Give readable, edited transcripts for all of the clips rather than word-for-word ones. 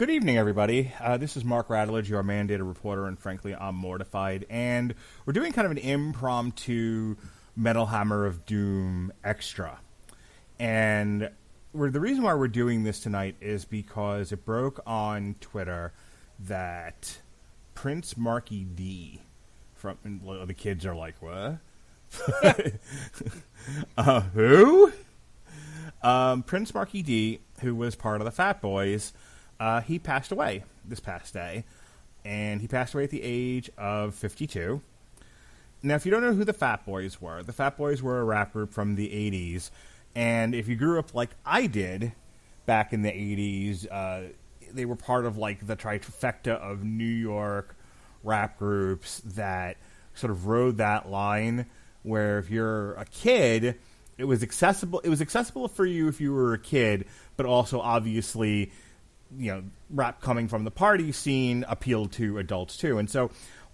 Good evening, everybody. This is Mark Radulich, your mandated reporter, and frankly, I'm mortified. And we're doing kind of an impromptu Metal Hammer of Doom extra. And the reason why we're doing this tonight is because it broke on Twitter that Prince Markie Dee, the kids are like, what? Who? Prince Markie Dee, who was part of the Fat Boys, he passed away this past day, and he passed away at the age of 52. Now, if you don't know who the Fat Boys were a rap group from the 80s, and if you grew up like I did back in the 80s, they were part of like the trifecta of New York rap groups that sort of rode that line where if you're a kid, it was accessible for you if you were a kid, but also obviously, rap coming from the party scene appealed to adults too. And so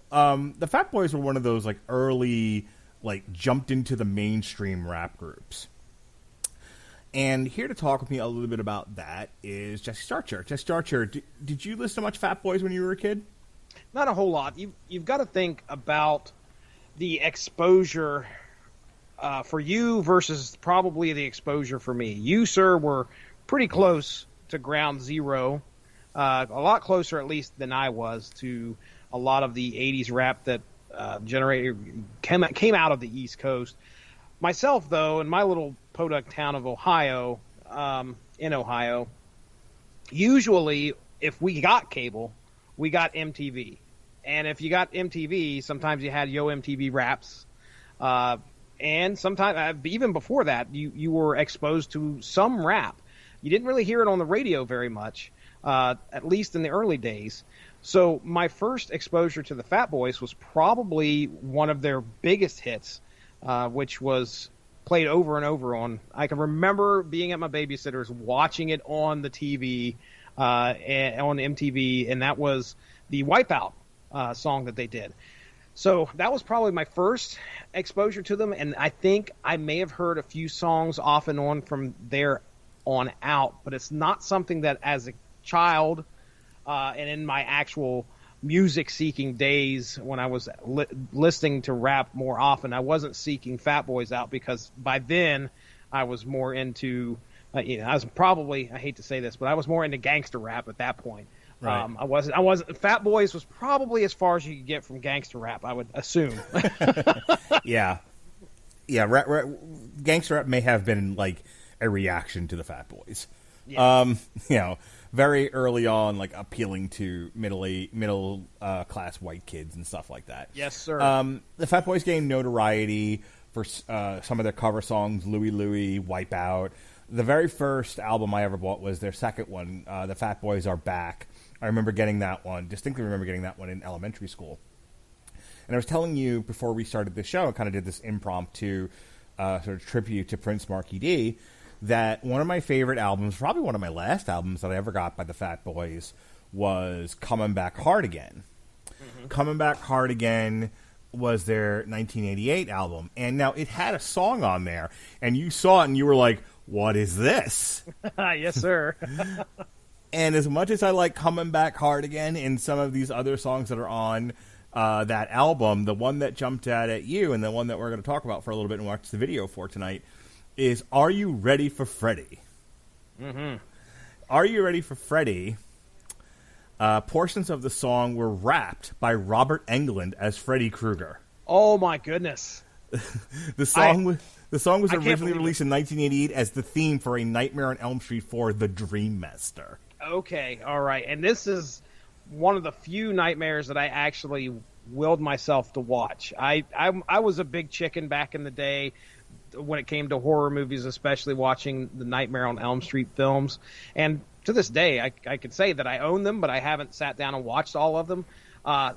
the Fat Boys were one of those like early, like jumped into the mainstream rap groups. And here to talk with me a little bit about that is Jesse Starcher. Jesse Starcher, did you listen to much Fat Boys when you were a kid? Not a whole lot. You've got to think about the exposure for you versus probably the exposure for me. You, sir, were pretty close to ground zero, a lot closer at least than I was to a lot of the 80s rap that came out of the East Coast. Myself, though, in my little podunk town of Ohio, in Ohio, usually if we got cable, we got MTV. And if you got MTV, sometimes you had Yo MTV Raps. And sometimes, even before that, you were exposed to some rap. You didn't really hear it on the radio very much, at least in the early days. So my first exposure to the Fat Boys was probably one of their biggest hits, which was played over and over on. I can remember being at my babysitter's, watching it on the TV, on MTV, and that was the Wipeout song that they did. So that was probably my first exposure to them, and I think I may have heard a few songs off and on from there on out, but it's not something that as a child and in my actual music-seeking days when I was listening to rap more often, I wasn't seeking Fat Boys out because by then I was more into, I hate to say this, but I was more into gangster rap at that point. Right. I wasn't. Fat Boys was probably as far as you could get from gangster rap, I would assume. Yeah. Gangster rap may have been like a reaction to the Fat Boys. Yeah. Very early on, like appealing to middle class white kids and stuff like that. Yes, sir. The Fat Boys gained notoriety for some of their cover songs, Louie Louie, Wipeout. The very first album I ever bought was their second one, The Fat Boys Are Back. I distinctly remember getting that one in elementary school. And I was telling you before we started the show, I kind of did this impromptu sort of tribute to Prince Markie Dee, that one of my favorite albums, probably one of my last albums that I ever got by the Fat Boys, was Comin' Back Hard Again. Mm-hmm. Comin' Back Hard Again was their 1988 album. And now it had a song on there, and you saw it and you were like, what is this? Yes, sir. And as much as I like Comin' Back Hard Again and some of these other songs that are on that album, the one that jumped out at you and the one that we're going to talk about for a little bit and watch the video for tonight is Are You Ready for Freddy? Mm-hmm. Are You Ready for Freddy? Portions of the song were rapped by Robert Englund as Freddy Kreuger. Oh, my goodness. The song was originally released in 1988 as the theme for A Nightmare on Elm Street for The Dream Master. Okay, all right. And this is one of the few nightmares that I actually willed myself to watch. I was a big chicken back in the day when it came to horror movies, especially watching the Nightmare on Elm Street films. And to this day, I could say that I own them, but I haven't sat down and watched all of them.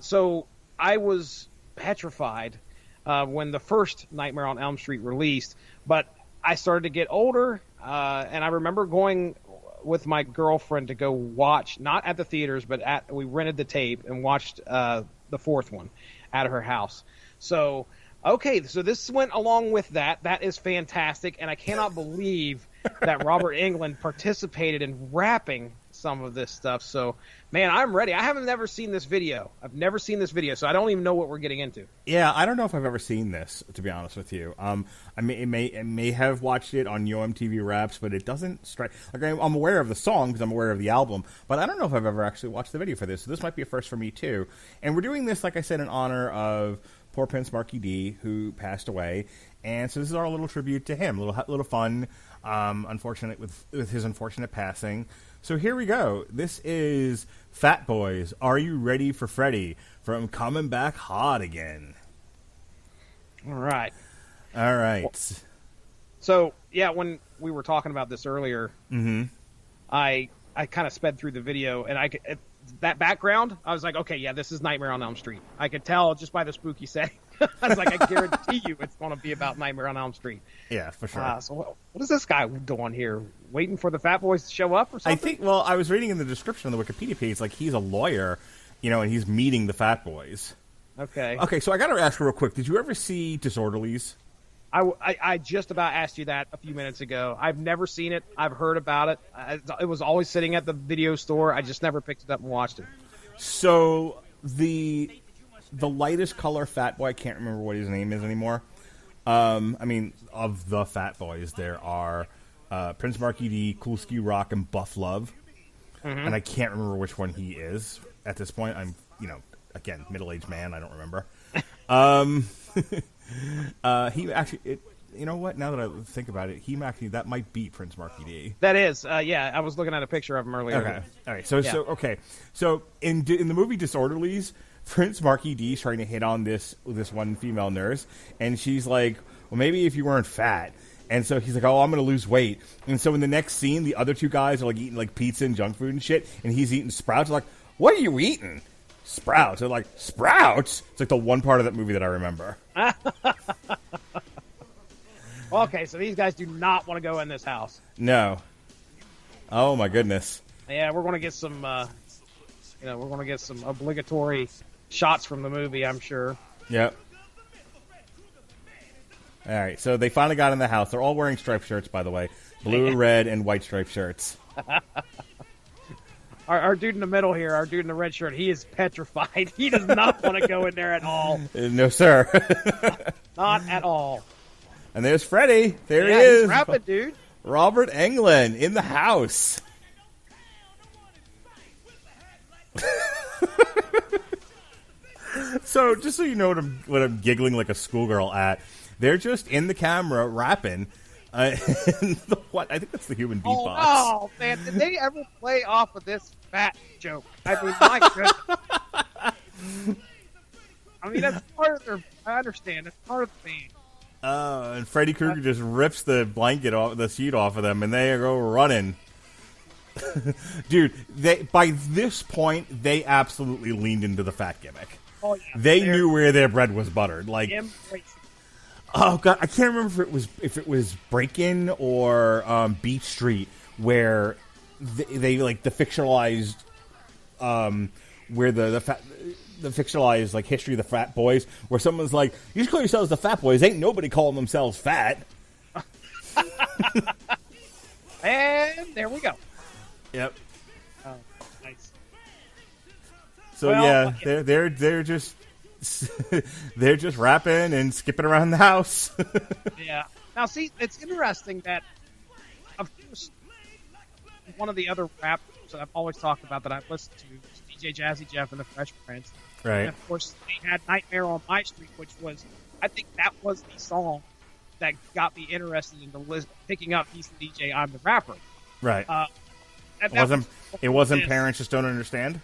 So I was petrified when the first Nightmare on Elm Street released. But I started to get older, and I remember going with my girlfriend to go watch, not at the theaters, but we rented the tape and watched the fourth one at her house. So Okay, so this went along with that. That is fantastic, and I cannot believe that Robert Englund participated in rapping some of this stuff. So, man, I'm ready. I haven't never seen this video. I've never seen this video, so I don't even know what we're getting into. Yeah, I don't know if I've ever seen this, to be honest with you. I may have watched it on MTV Raps, but it doesn't strike. Like, I'm aware of the song because I'm aware of the album, but I don't know if I've ever actually watched the video for this. So this might be a first for me too. And we're doing this, like I said, in honor of poor Prince Markie Dee, who passed away. And so this is our little tribute to him, little fun. Unfortunate with his unfortunate passing. So here we go. This is Fat Boys. Are you ready for Freddy from Coming Back Hot Again? All right. All right. So yeah, when we were talking about this earlier, I kind of sped through the video, and that background, I was like, okay, yeah, this is Nightmare on Elm Street. I could tell just by the spooky setting. I was like, I guarantee you it's going to be about Nightmare on Elm Street. Yeah, for sure. So what is this guy doing here? Waiting for the Fat Boys to show up or something? I was reading in the description of the Wikipedia page, like, he's a lawyer, and he's meeting the Fat Boys. Okay. Okay, so I got to ask real quick, did you ever see Disorderlies? I just about asked you that a few minutes ago. I've never seen it. I've heard about it. It was always sitting at the video store. I just never picked it up and watched it. So the lightest color Fat Boy, I can't remember what his name is anymore. Of the Fat Boys, there are Prince Markie Dee, Coolski Rock, and Buff Love. And I can't remember which one he is at this point. I'm, again, middle-aged man. I don't remember. He actually, you know what? Now that I think about it, that might be Prince Markie Dee. That is, yeah. I was looking at a picture of him earlier. Okay, all right. So in the movie Disorderlies, Prince Markie Dee is trying to hit on this one female nurse, and she's like, "Well, maybe if you weren't fat." And so he's like, "Oh, I'm going to lose weight." And so in the next scene, the other two guys are like eating like pizza and junk food and shit, and he's eating Sprouts. They're like, "What are you eating?" Sprouts. They're like, "Sprouts?" It's like the one part of that movie that I remember. Okay, so these guys do not want to go in this house. No. Oh my goodness. Yeah, we're going to get some. We're going to get some obligatory shots from the movie, I'm sure. Yep. All right, so they finally got in the house. They're all wearing striped shirts, by the way. Blue, red, and white striped shirts. Our dude in the middle here, our dude in the red shirt, he is petrified. He does not want to go in there at all. No, sir. Not at all. And there's Freddy. There he is. He's rapping, dude. Robert Englund in the house. So, just so you know what I'm giggling like a schoolgirl at, they're just in the camera rapping. I think that's the human beatbox. Oh, man. Did they ever play off of this fat joke? I mean, my goodness. I mean, that's part of their... I understand. It's part of the band. And Freddy Kreuger just rips the sheet off of them, and they go running. Dude, by this point, they absolutely leaned into the fat gimmick. Oh, yeah. They knew where their bread was buttered. Like, embrace. Oh god, I can't remember if it was Break-In or Beach Street where they like the fictionalized where the fictionalized like history of the Fat Boys, where someone's like, "You just call yourselves the Fat Boys? Ain't nobody calling themselves fat." And there we go. Yep. Oh, nice. So well, yeah, they're just they're just rapping and skipping around the house. Yeah. Now, see, it's interesting that, of course, one of the other rappers that I've always talked about that I've listened to is DJ Jazzy Jeff and the Fresh Prince. Right. And, of course, they had Nightmare on My Street, which was, I think that was the song that got me interested in picking up He's the DJ, I'm the Rapper. Right. It wasn't Parents Just Don't Understand?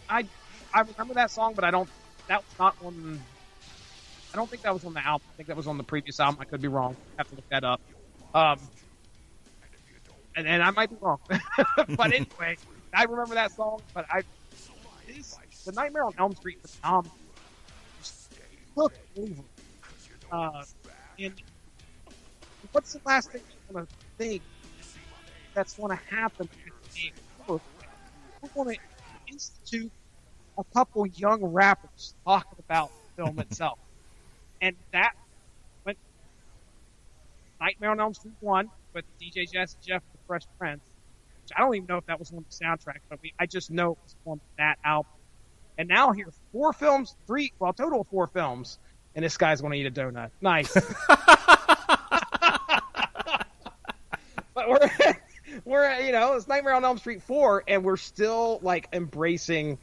I remember that song, but that was not on. I don't think that was on the album. I think that was on the previous album. I could be wrong. I have to look that up. And I might be wrong. But anyway, I remember that song. But the Nightmare on Elm Street phenomenon took over. And what's the last thing you're going to think that's going to happen? We're going to institute a couple young rappers talking about the film itself. and that went Nightmare on Elm Street 1 with DJ Jazz Jeff the Fresh Prince. Which I don't even know if that was on the soundtrack, but I just know it was on that album. And now here's 4 films, total of 4 films, and this guy's going to eat a donut. Nice. But we're it's Nightmare on Elm Street 4, and we're still like embracing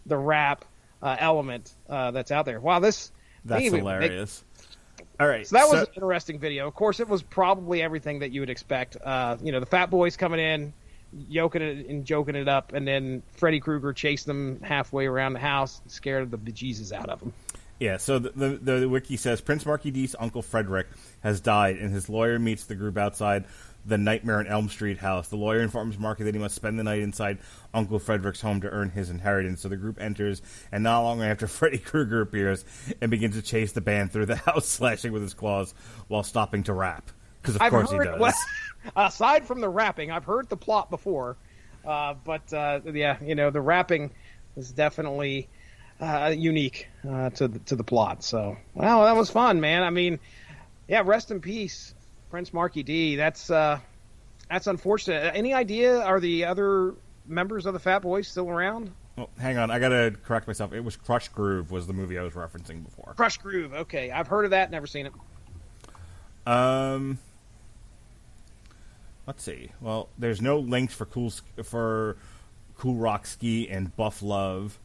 the rap element that's out there. Wow, that's hilarious. All right, so that was an interesting video. Of course, it was probably everything that you would expect. The Fat Boys coming in, yoking it and joking it up, and then Freddy Kreuger chased them halfway around the house, scared the bejesus out of them. Yeah, so the wiki says Prince Markie Dee's uncle Frederick has died, and his lawyer meets the group outside the Nightmare on Elm Street house. The lawyer informs Markie that he must spend the night inside Uncle Frederick's home to earn his inheritance. So the group enters, and not long after, Freddy Kreuger appears and begins to chase the band through the house, slashing with his claws while stopping to rap. Because of course he does. Well, aside from the rapping, I've heard the plot before, but the rapping is definitely unique to the plot. So, well, that was fun, man. I mean, yeah, rest in peace, Prince Markie Dee. That's unfortunate. Any idea, are the other members of the Fat Boys still around? Oh, hang on, I gotta correct myself. It was Crush Groove was the movie I was referencing before. Crush Groove, okay. I've heard of that, never seen it. Let's see. Well, there's no links for Cool Rock Ski and Buff Love.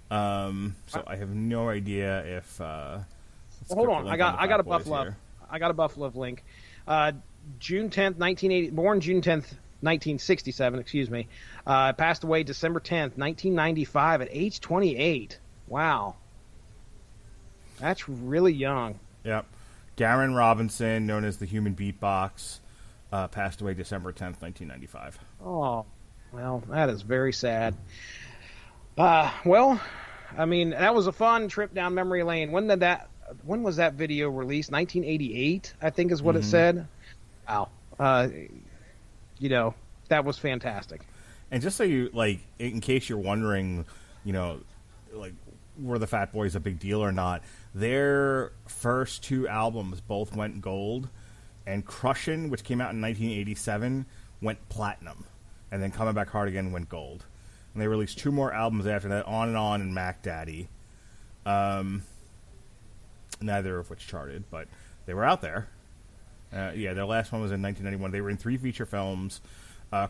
So I have no idea if. Hold on, I got a Buff Love. I got a Buff Love link. June 10th, 1980. Born June 10th, 1967. Excuse me. Passed away December 10th, 1995, at age 28. Wow, that's really young. Yep. Garen Robinson, known as the Human Beatbox, passed away December 10th, 1995. Oh, well, that is very sad. Well, I mean, that was a fun trip down memory lane. When was that video released? 1988, I think is what it said. Wow. That was fantastic. And just so you, in case you're wondering, were the Fat Boys a big deal or not, their first 2 albums both went gold, and Crushin', which came out in 1987, went platinum, and then Coming Back Hard Again went gold. And they released 2 more albums after that, On and Mac Daddy. Neither of which charted, but they were out there. Their last one was in 1991. They were in 3 feature films,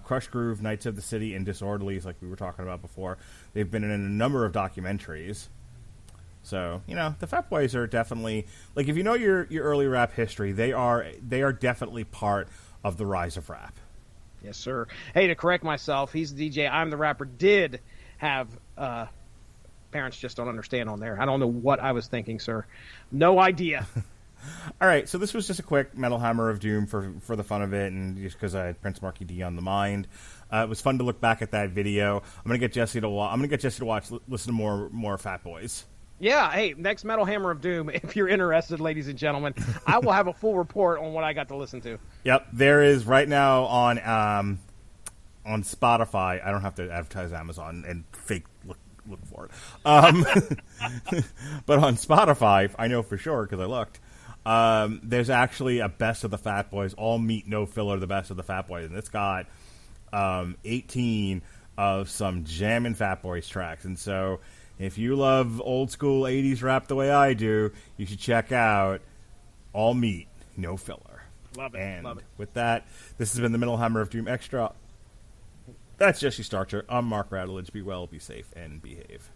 Crush Groove, Knights of the City, and Disorderlies, like we were talking about before. They've been in a number of documentaries. So, the Fat Boys are definitely, if you know your early rap history, they are definitely part of the rise of rap. Yes, sir. Hey, to correct myself, he's the DJ, I'm the rapper, did have Parents Just Don't Understand on there. I don't know what I was thinking, sir. No idea. All right, so this was just a quick Metal Hammer of Doom for the fun of it, and just because I had Prince Markie Dee on the mind. It was fun to look back at that video. I'm gonna get Jesse to watch, listen to more Fat Boys. Yeah, hey, next Metal Hammer of Doom, if you're interested, ladies and gentlemen, I will have a full report on what I got to listen to. Yep, there is right now on Spotify. I don't have to advertise Amazon and fake look for it. But on Spotify, I know for sure because I looked. There's actually a Best of the Fat Boys, all meat, no filler, the Best of the Fat Boys, and it's got 18 of some jammin' Fat Boys tracks, and so if you love old school 80s rap the way I do, you should check out All Meat, No Filler. Love it. And love it. With that, this has been the Metal Hammer of Doom Extra. That's Jesse Starcher. I'm Mark Radulich. Be well, be safe, and behave.